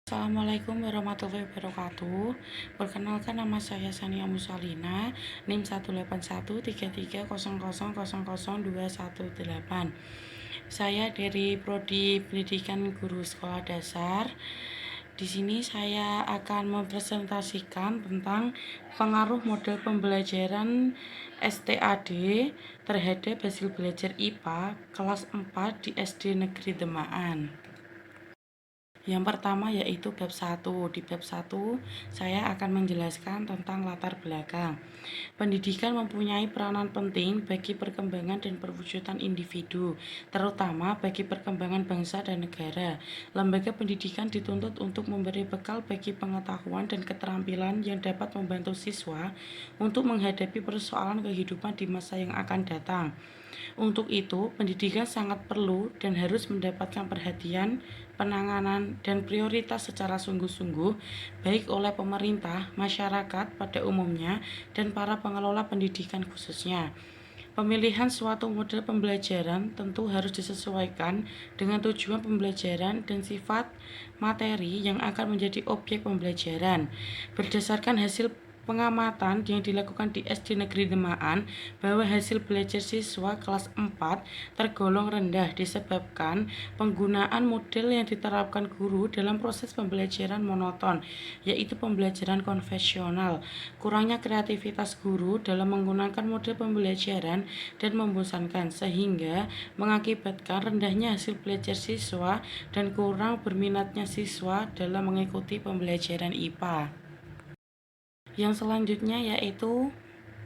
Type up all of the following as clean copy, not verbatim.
Assalamualaikum warahmatullahi wabarakatuh. Perkenalkan, nama saya Sania Musalina, NIM 1813330000218. Saya dari Prodi Pendidikan Guru Sekolah Dasar. Di sini saya akan mempresentasikan tentang pengaruh model pembelajaran STAD terhadap hasil belajar IPA kelas 4 di SD Negeri Demaan. Yang pertama yaitu bab 1. Di bab 1, saya akan menjelaskan tentang latar belakang. Pendidikan mempunyai peranan penting bagi perkembangan dan perwujudan individu, terutama bagi perkembangan bangsa dan negara. Lembaga pendidikan dituntut untuk memberi bekal bagi pengetahuan dan keterampilan yang dapat membantu siswa untuk menghadapi persoalan kehidupan di masa yang akan datang. Untuk itu, pendidikan sangat perlu dan harus mendapatkan perhatian, penanganan, dan prioritas secara sungguh-sungguh, baik oleh pemerintah, masyarakat pada umumnya, dan para pengelola pendidikan khususnya. Pemilihan suatu model pembelajaran tentu harus disesuaikan dengan tujuan pembelajaran dan sifat materi yang akan menjadi objek pembelajaran. Berdasarkan hasil pengamatan yang dilakukan di SD Negeri Demaan, bahwa hasil belajar siswa kelas 4 tergolong rendah disebabkan penggunaan model yang diterapkan guru dalam proses pembelajaran monoton, yaitu pembelajaran konvensional, kurangnya kreativitas guru dalam menggunakan model pembelajaran, dan membosankan, sehingga mengakibatkan rendahnya hasil belajar siswa dan kurang berminatnya siswa dalam mengikuti pembelajaran IPA. Yang selanjutnya yaitu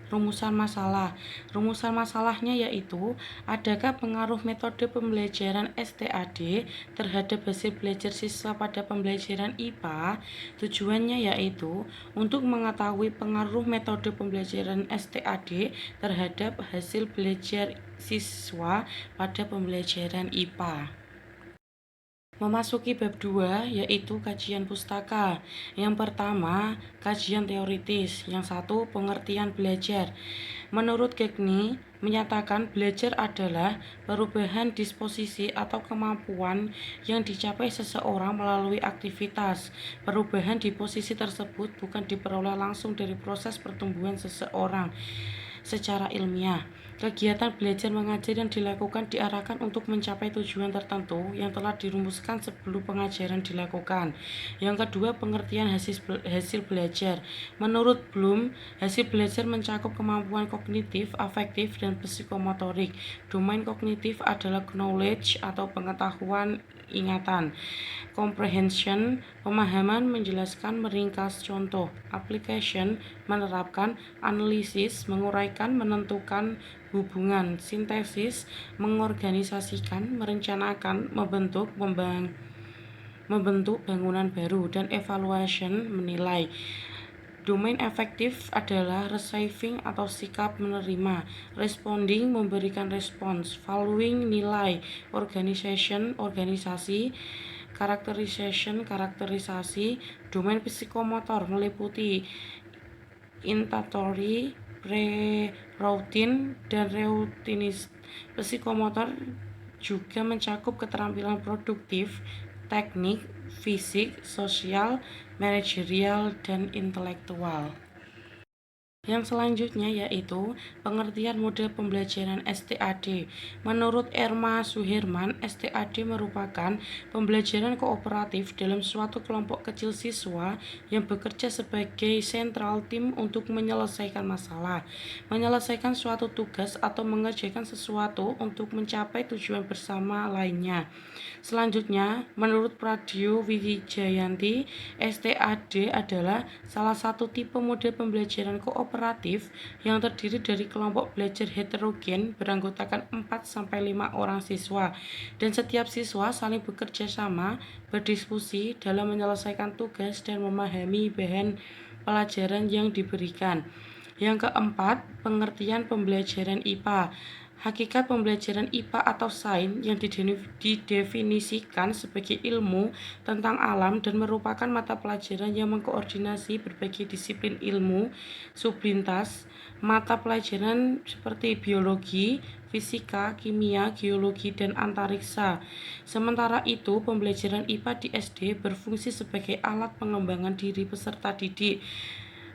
rumusan masalah. Rumusan masalahnya yaitu, adakah pengaruh metode pembelajaran STAD terhadap hasil belajar siswa pada pembelajaran IPA? Tujuannya yaitu untuk mengetahui pengaruh metode pembelajaran STAD terhadap hasil belajar siswa pada pembelajaran IPA. Memasuki bab 2 yaitu kajian pustaka. Yang pertama, kajian teoritis. Yang satu, pengertian belajar. Menurut Gegni, menyatakan belajar adalah perubahan disposisi atau kemampuan yang dicapai seseorang melalui aktivitas. Perubahan di posisi tersebut bukan diperoleh langsung dari proses pertumbuhan seseorang secara ilmiah. Kegiatan belajar mengajar yang dilakukan diarahkan untuk mencapai tujuan tertentu yang telah dirumuskan sebelum pengajaran dilakukan. Yang kedua, pengertian hasil belajar. Menurut Bloom, hasil belajar mencakup kemampuan kognitif, afektif, dan psikomotorik. Domain kognitif adalah knowledge atau pengetahuan, ingatan. Comprehension, pemahaman, menjelaskan, meringkas, contoh. Application, menerapkan. Analisis, menguraikan, menentukan hubungan. Sintesis, mengorganisasikan, merencanakan, membentuk bangunan baru. Dan evaluation, menilai. Domain efektif adalah receiving atau sikap menerima, responding, memberikan respons, valuing, nilai, organization, organisasi, characterization, karakterisasi. Domain psikomotor meliputi intatory, pre-routine, dan routinis. Psikomotor juga mencakup keterampilan produktif, teknik, fisik, sosial, manajerial, dan intelektual. Yang selanjutnya yaitu pengertian model pembelajaran STAD. Menurut Erma Suherman, STAD merupakan pembelajaran kooperatif dalam suatu kelompok kecil siswa yang bekerja sebagai central team untuk menyelesaikan masalah, menyelesaikan suatu tugas, atau mengerjakan sesuatu untuk mencapai tujuan bersama lainnya. Selanjutnya, menurut Pradio Wijayanti, STAD adalah salah satu tipe model pembelajaran kooperatif yang terdiri dari kelompok belajar heterogen beranggotakan 4-5 orang siswa, dan setiap siswa saling bekerja sama, berdiskusi dalam menyelesaikan tugas dan memahami bahan pelajaran yang diberikan. Yang keempat, pengertian pembelajaran IPA. Hakikat pembelajaran IPA atau sains yang didefinisikan sebagai ilmu tentang alam dan merupakan mata pelajaran yang mengkoordinasi berbagai disiplin ilmu sublintas, mata pelajaran seperti biologi, fisika, kimia, geologi, dan antariksa. Sementara itu, pembelajaran IPA di SD berfungsi sebagai alat pengembangan diri peserta didik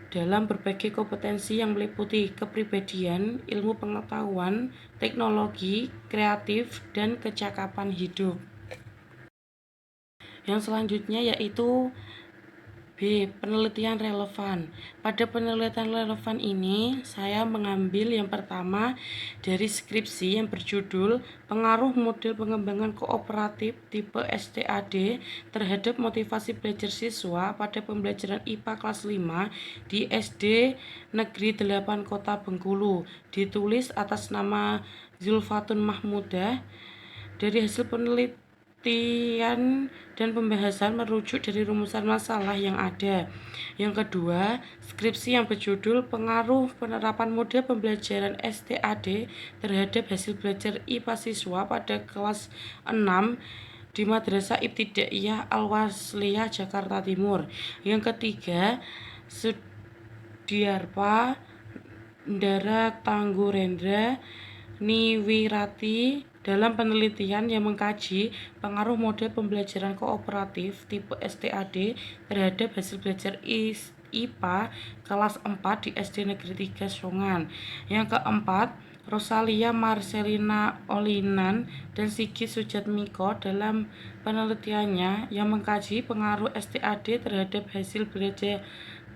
dalam berbagai kompetensi yang meliputi kepribadian, ilmu pengetahuan, teknologi, kreatif, dan kecakapan hidup. Yang selanjutnya yaitu B. Penelitian relevan. Pada penelitian relevan ini, saya mengambil yang pertama dari skripsi yang berjudul Pengaruh Model Pengembangan Kooperatif Tipe STAD terhadap Motivasi Belajar Siswa pada Pembelajaran IPA kelas 5 di SD Negeri 8 Kota Bengkulu, ditulis atas nama Zulfatun Mahmudah. Dari hasil penelitian dan pembahasan merujuk dari rumusan masalah yang ada. Yang kedua, skripsi yang berjudul Pengaruh Penerapan Model Pembelajaran STAD terhadap Hasil Belajar IPA Siswa pada kelas 6 di Madrasah Ibtidaiyah Al-Wasliyah Jakarta Timur. Yang ketiga, Sudiarpa Ndara Tanggurendra Niwirati dalam penelitian yang mengkaji pengaruh model pembelajaran kooperatif tipe STAD terhadap hasil belajar IPA kelas 4 di SD Negeri 3 Songan. Yang keempat, Rosalia Marcelina Olinan dan Sigit Sujatmiko dalam penelitiannya yang mengkaji pengaruh STAD terhadap hasil belajar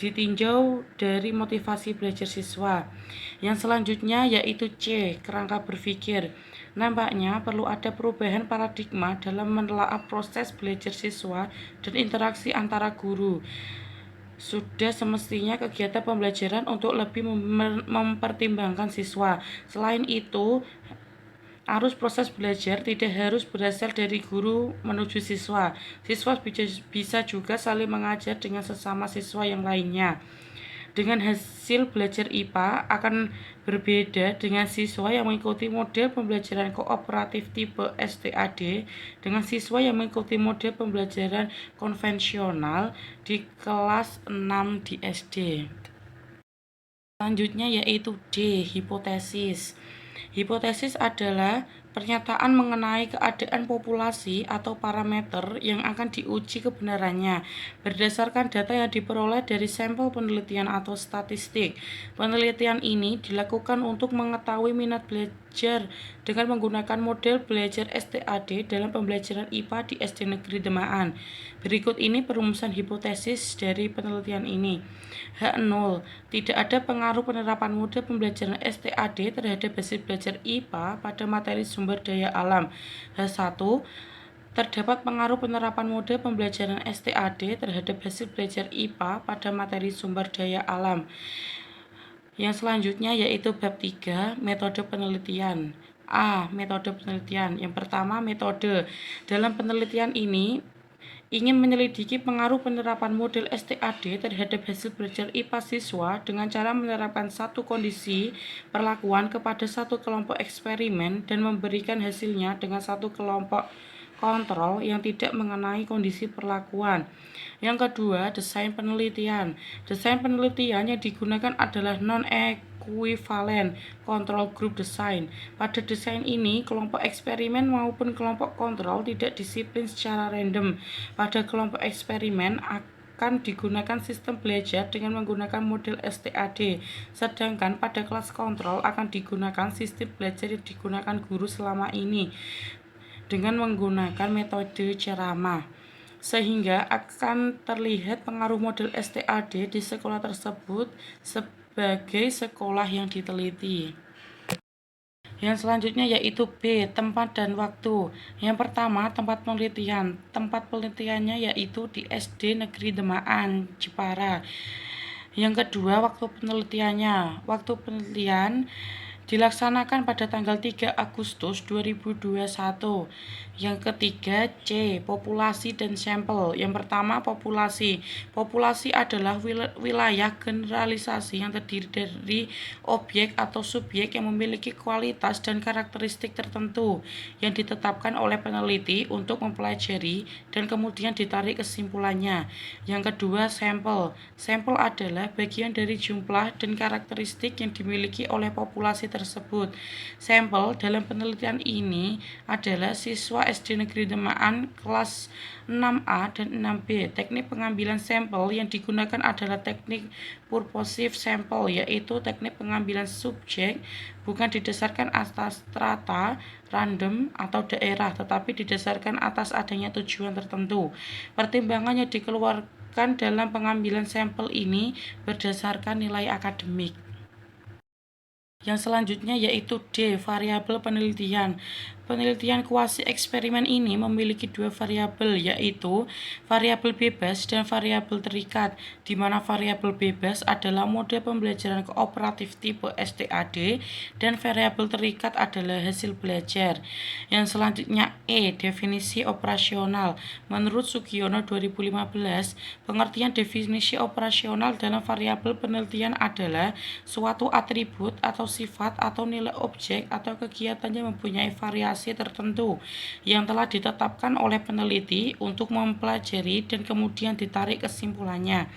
ditinjau dari motivasi belajar siswa. Yang selanjutnya yaitu C. Kerangka berpikir. Nampaknya perlu ada perubahan paradigma dalam menelaah proses belajar siswa dan interaksi antara guru. Sudah semestinya kegiatan pembelajaran untuk lebih mempertimbangkan siswa. Selain itu, arus proses belajar tidak harus berasal dari guru menuju siswa. Siswa bisa juga saling mengajar dengan sesama siswa yang lainnya. Dengan hasil belajar IPA akan berbeda dengan siswa yang mengikuti model pembelajaran kooperatif tipe STAD dengan siswa yang mengikuti model pembelajaran konvensional di kelas 6 di SD. Selanjutnya yaitu D. Hipotesis. Hipotesis adalah pernyataan mengenai keadaan populasi atau parameter yang akan diuji kebenarannya berdasarkan data yang diperoleh dari sampel penelitian atau statistik. Penelitian ini dilakukan untuk mengetahui minat belajar dengan menggunakan model belajar STAD dalam pembelajaran IPA di SD Negeri Demaan. Berikut ini perumusan hipotesis dari penelitian ini. H0. Tidak ada pengaruh penerapan model pembelajaran STAD terhadap hasil belajar IPA pada materi sumber daya alam. H1. Terdapat pengaruh penerapan model pembelajaran STAD terhadap hasil belajar IPA pada materi sumber daya alam. Yang selanjutnya yaitu bab 3, metode penelitian. A. Metode penelitian. Yang pertama, metode. Dalam penelitian ini ingin menyelidiki pengaruh penerapan model STAD terhadap hasil belajar IPA siswa dengan cara menerapkan satu kondisi perlakuan kepada satu kelompok eksperimen dan memberikan hasilnya dengan satu kelompok kontrol yang tidak mengenai kondisi perlakuan. Yang kedua, desain penelitian. Desain penelitian yang digunakan adalah non-equivalent control group design. Pada desain ini, kelompok eksperimen maupun kelompok kontrol tidak disiplin secara random. Pada kelompok eksperimen akan digunakan sistem belajar dengan menggunakan model STAD, sedangkan pada kelas kontrol akan digunakan sistem belajar yang digunakan guru selama ini dengan menggunakan metode ceramah, sehingga akan terlihat pengaruh model STAD di sekolah tersebut sebagai sekolah yang diteliti. Yang selanjutnya yaitu B. Tempat dan waktu. Yang pertama, tempat penelitian. Tempat penelitiannya yaitu di SD Negeri Demaan, Jepara. Yang kedua, waktu penelitiannya. Waktu penelitian dilaksanakan pada tanggal 3 Agustus 2021. Yang ketiga C. Populasi dan sampel. Yang pertama populasi. Populasi adalah wilayah generalisasi yang terdiri dari objek atau subjek yang memiliki kualitas dan karakteristik tertentu yang ditetapkan oleh peneliti untuk mempelajari dan kemudian ditarik kesimpulannya. Yang kedua sampel. Sampel adalah bagian dari jumlah dan karakteristik yang dimiliki oleh populasi tersebut. Sampel dalam penelitian ini adalah siswa SD Negeri Demaan kelas 6A dan 6B. Teknik pengambilan sampel yang digunakan adalah teknik purposive sample, yaitu teknik pengambilan subjek bukan didasarkan atas strata, random, atau daerah, tetapi didasarkan atas adanya tujuan tertentu. Pertimbangan yang dikeluarkan dalam pengambilan sampel ini berdasarkan nilai akademik. Yang selanjutnya yaitu D. Variabel penelitian. Penelitian kuasi eksperimen ini memiliki dua variabel, yaitu variabel bebas dan variabel terikat, di mana variabel bebas adalah mode pembelajaran kooperatif tipe STAD dan variabel terikat adalah hasil belajar. Yang selanjutnya E. Definisi operasional. Menurut Sugiono 2015, pengertian definisi operasional dalam variabel penelitian adalah suatu atribut atau sifat atau nilai objek atau kegiatan yang mempunyai variasi tertentu yang telah ditetapkan oleh peneliti untuk mempelajari dan kemudian ditarik kesimpulannya.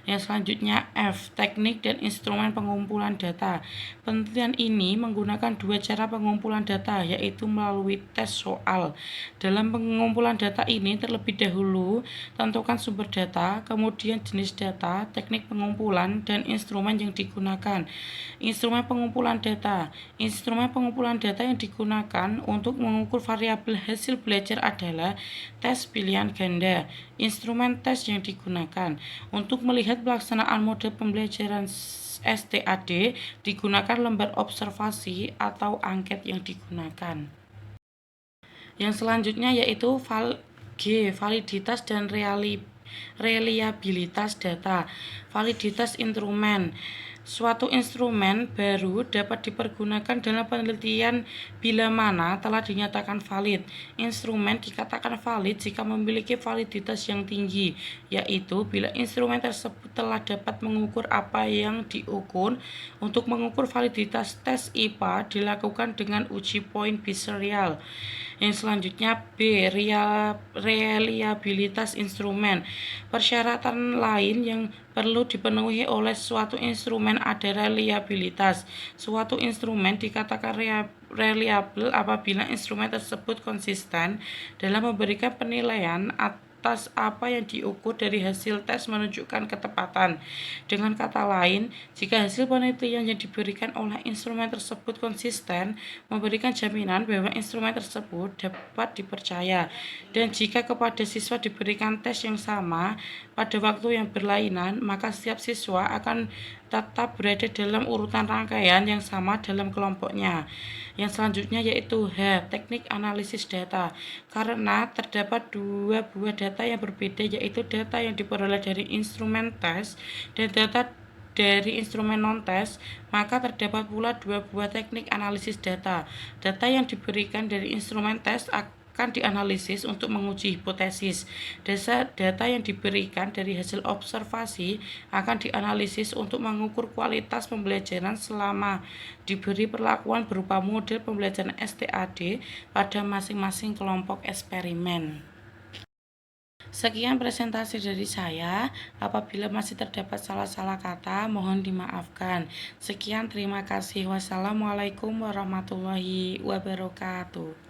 Yang selanjutnya F. Teknik dan instrumen pengumpulan data. Penelitian ini menggunakan dua cara pengumpulan data, yaitu melalui tes soal. Dalam pengumpulan data ini terlebih dahulu tentukan sumber data, kemudian jenis data, teknik pengumpulan, dan instrumen yang digunakan. Instrumen pengumpulan data. Instrumen pengumpulan data yang digunakan untuk mengukur variabel hasil belajar adalah tes pilihan ganda. Instrumen tes yang digunakan untuk melihat pelaksanaan mode pembelajaran STAD digunakan lembar observasi atau angket yang digunakan. Yang selanjutnya yaitu G. Validitas dan reliabilitas data. Validitas instrumen. Suatu instrumen baru dapat dipergunakan dalam penelitian bila mana telah dinyatakan valid. Instrumen dikatakan valid jika memiliki validitas yang tinggi, yaitu bila instrumen tersebut telah dapat mengukur apa yang diukur. Untuk mengukur validitas tes IPA dilakukan dengan uji poin biserial. Yang selanjutnya B. Reliabilitas instrumen. Persyaratan lain yang perlu dipenuhi oleh suatu instrumen ada reliabilitas. Suatu instrumen dikatakan reliable apabila instrumen tersebut konsisten dalam memberikan penilaian atas apa yang diukur dari hasil tes menunjukkan ketepatan. Dengan kata lain, jika hasil penelitian yang diberikan oleh instrumen tersebut konsisten, memberikan jaminan bahwa instrumen tersebut dapat dipercaya. Dan jika kepada siswa diberikan tes yang sama pada waktu yang berlainan, maka setiap siswa akan tetap berada dalam urutan rangkaian yang sama dalam kelompoknya. Yang selanjutnya yaitu H. Teknik analisis data. Karena terdapat dua buah data yang berbeda, yaitu data yang diperoleh dari instrumen tes dan data dari instrumen non-tes, maka terdapat pula dua buah teknik analisis data. Data yang diberikan dari instrumen tes akan dianalisis untuk menguji hipotesis. Data yang diberikan dari hasil observasi akan dianalisis untuk mengukur kualitas pembelajaran selama diberi perlakuan berupa model pembelajaran STAD pada masing-masing kelompok eksperimen. Sekian presentasi dari saya. Apabila masih terdapat salah-salah kata, mohon dimaafkan. Sekian, terima kasih. Wassalamualaikum warahmatullahi wabarakatuh.